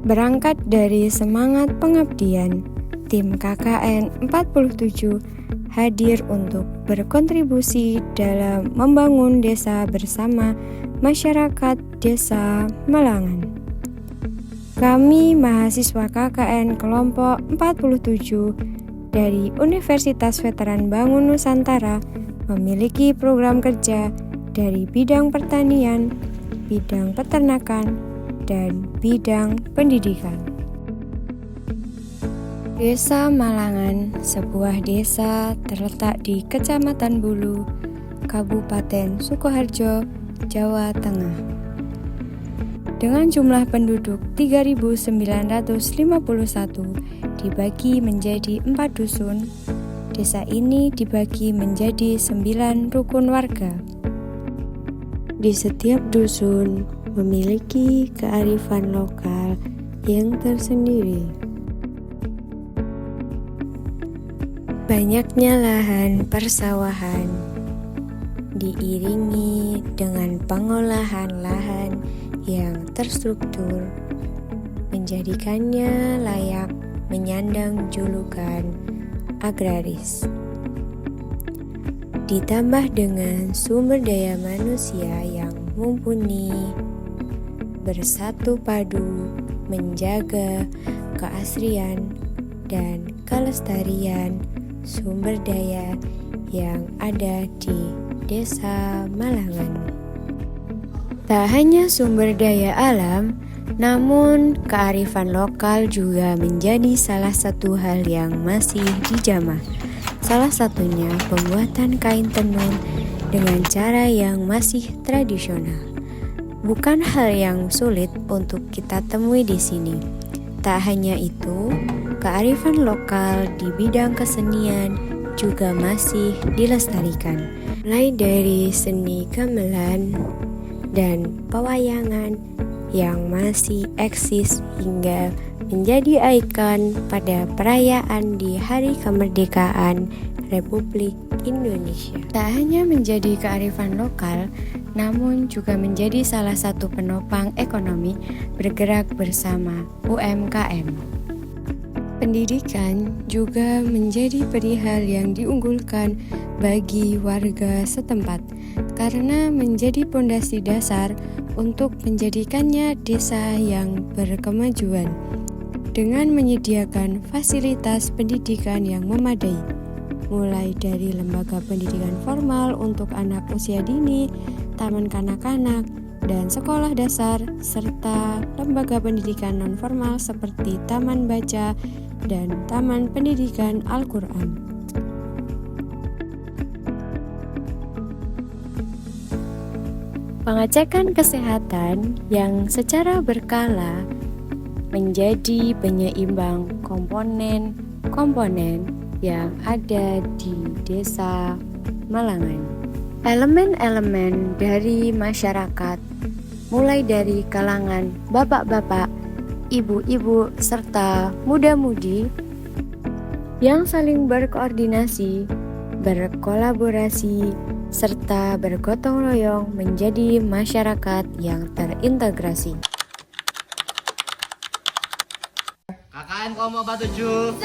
Berangkat dari semangat pengabdian, tim KKN 47 hadir untuk berkontribusi dalam membangun desa bersama masyarakat Desa Malangan. Kami mahasiswa KKN kelompok 47 dari Universitas Veteran Bangun Nusantara memiliki program kerja dari bidang pertanian, bidang peternakan, dan bidang pendidikan. Desa Malangan, sebuah desa terletak di Kecamatan Bulu, Kabupaten Sukoharjo, Jawa Tengah. Dengan jumlah penduduk 3.951 dibagi menjadi 4 dusun, desa ini dibagi menjadi 9 rukun warga. Di setiap dusun memiliki kearifan lokal yang tersendiri. Banyaknya lahan persawahan diiringi dengan pengolahan lahan yang terstruktur, menjadikannya layak menyandang julukan agraris. Ditambah dengan sumber daya manusia yang mumpuni, bersatu padu menjaga keasrian dan kelestarian sumber daya yang ada di Desa Malangan. Tak hanya sumber daya alam, namun kearifan lokal juga menjadi salah satu hal yang masih dijamah. Salah satunya pembuatan kain tenun dengan cara yang masih tradisional. Bukan hal yang sulit untuk kita temui di sini. Tak hanya itu, kearifan lokal di bidang kesenian juga masih dilestarikan, mulai dari seni gamelan dan pewayangan yang masih eksis hingga menjadi ikon pada perayaan di Hari Kemerdekaan Republik Indonesia. Tak hanya menjadi kearifan lokal, namun juga menjadi salah satu penopang ekonomi bergerak bersama UMKM. Pendidikan juga menjadi perihal yang diunggulkan bagi warga setempat karena menjadi pondasi dasar untuk menjadikannya desa yang berkemajuan dengan menyediakan fasilitas pendidikan yang memadai, mulai dari lembaga pendidikan formal untuk anak usia dini, taman kanak-kanak, dan sekolah dasar, serta lembaga pendidikan non-formal seperti taman baca dan taman pendidikan Al-Quran. Pengecekan kesehatan yang secara berkala menjadi penyeimbang komponen-komponen yang ada di Desa Malangan. Elemen-elemen dari masyarakat, mulai dari kalangan bapak-bapak, ibu-ibu, serta muda-mudi yang saling berkoordinasi, berkolaborasi, serta bergotong royong menjadi masyarakat yang terintegrasi. KKN kelompok 47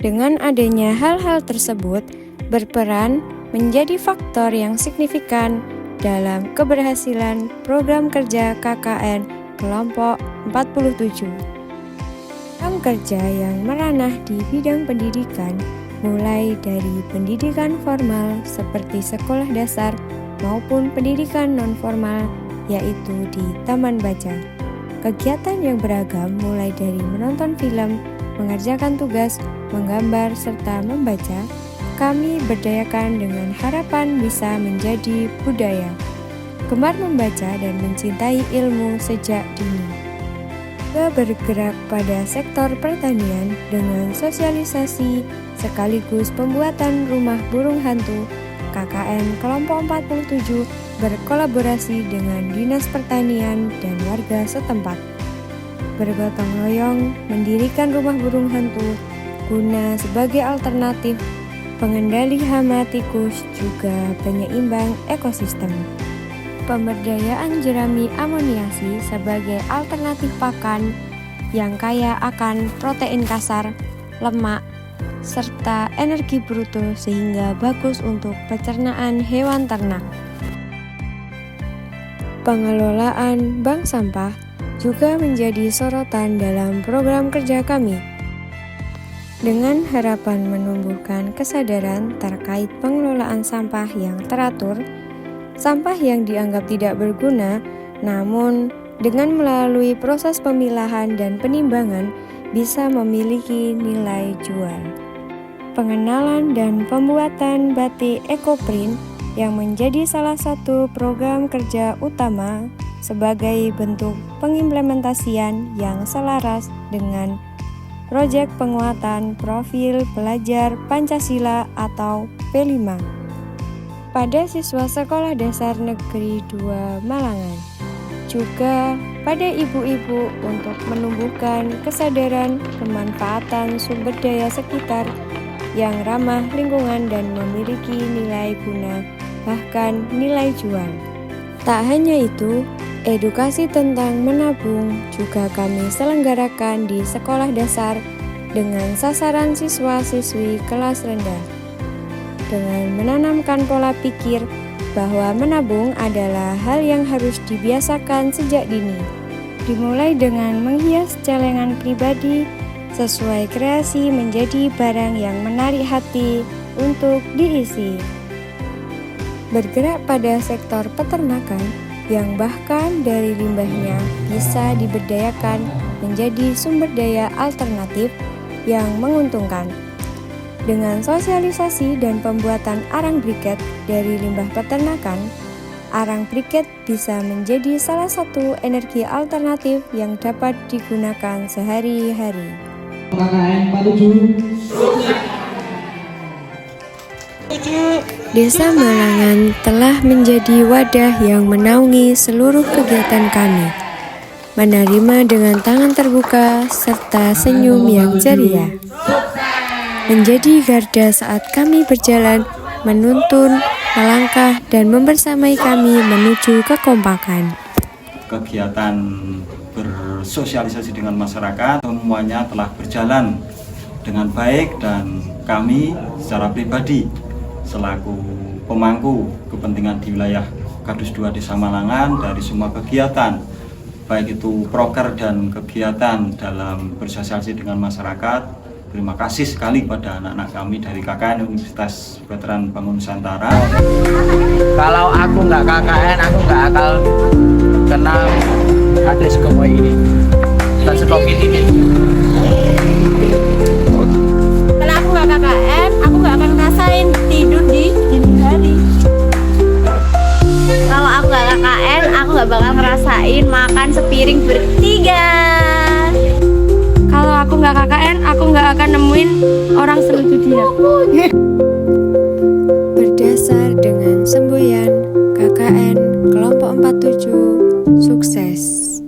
Dengan adanya hal-hal tersebut berperan menjadi faktor yang signifikan dalam keberhasilan program kerja KKN kelompok 47. Program kerja yang meranah di bidang pendidikan mulai dari pendidikan formal seperti sekolah dasar maupun pendidikan non-formal yaitu di taman baca. Kegiatan yang beragam mulai dari menonton film, mengerjakan tugas, menggambar, serta membaca, kami berdayakan dengan harapan bisa menjadi budaya. Gemar membaca dan mencintai ilmu sejak dini. Juga bergerak pada sektor pertanian dengan sosialisasi sekaligus pembuatan rumah burung hantu. KKN kelompok 47 berkolaborasi dengan Dinas Pertanian dan warga setempat. Bergotong royong mendirikan rumah burung hantu guna sebagai alternatif pengendali hama tikus juga penyeimbang ekosistem. pemberdayaan jerami amoniasi sebagai alternatif pakan yang kaya akan protein kasar, lemak, serta energi bruto sehingga bagus untuk pencernaan hewan ternak. Pengelolaan bank sampah juga menjadi sorotan dalam program kerja kami. Dengan harapan menumbuhkan kesadaran terkait pengelolaan sampah yang teratur, sampah yang dianggap tidak berguna, namun dengan melalui proses pemilahan dan penimbangan bisa memiliki nilai jual. Pengenalan dan pembuatan batik ekoprint yang menjadi salah satu program kerja utama sebagai bentuk pengimplementasian yang selaras dengan Proyek Penguatan Profil Pelajar Pancasila atau P5 pada siswa Sekolah Dasar Negeri 2 Malangan. Juga pada ibu-ibu untuk menumbuhkan kesadaran pemanfaatan sumber daya sekitar yang ramah lingkungan dan memiliki nilai guna, bahkan nilai jual. Tak hanya itu, edukasi tentang menabung juga kami selenggarakan di sekolah dasar dengan sasaran siswa-siswi kelas rendah. Dengan menanamkan pola pikir bahwa menabung adalah hal yang harus dibiasakan sejak dini. Dimulai dengan menghias celengan pribadi sesuai kreasi menjadi barang yang menarik hati untuk diisi. Bergerak pada sektor peternakan, yang bahkan dari limbahnya bisa diberdayakan menjadi sumber daya alternatif yang menguntungkan. Dengan sosialisasi dan pembuatan arang briket dari limbah peternakan, arang briket bisa menjadi salah satu energi alternatif yang dapat digunakan sehari-hari. KKN 47. Desa Malangan telah menjadi wadah yang menaungi seluruh kegiatan kami, menerima dengan tangan terbuka serta senyum yang ceria. Menjadi garda saat kami berjalan, menuntun, melangkah, dan membersamai kami menuju kekompakan. Kegiatan bersosialisasi dengan masyarakat semuanya telah berjalan dengan baik dan kami secara pribadi selaku pemangku kepentingan di wilayah Kadus 2 Desa Malangan dari semua kegiatan, baik itu proker dan kegiatan dalam bersosialisasi dengan masyarakat. Terima kasih sekali pada anak-anak kami dari KKN Universitas Veteran Bangun Nusantara. Kalau aku nggak KKN, aku nggak akan kenal ada sekolah ini dan sekolah ini. Kalau aku nggak KKN, aku nggak akan ngerasain tidur di dini hari. Kalau aku nggak KKN, aku nggak bakal ngerasain makan sepiring bertiga. Kalau aku nggak KKN, aku nggak akan nemuin orang selucu dia. Berdasar dengan semboyan KKN Kelompok 47, sukses.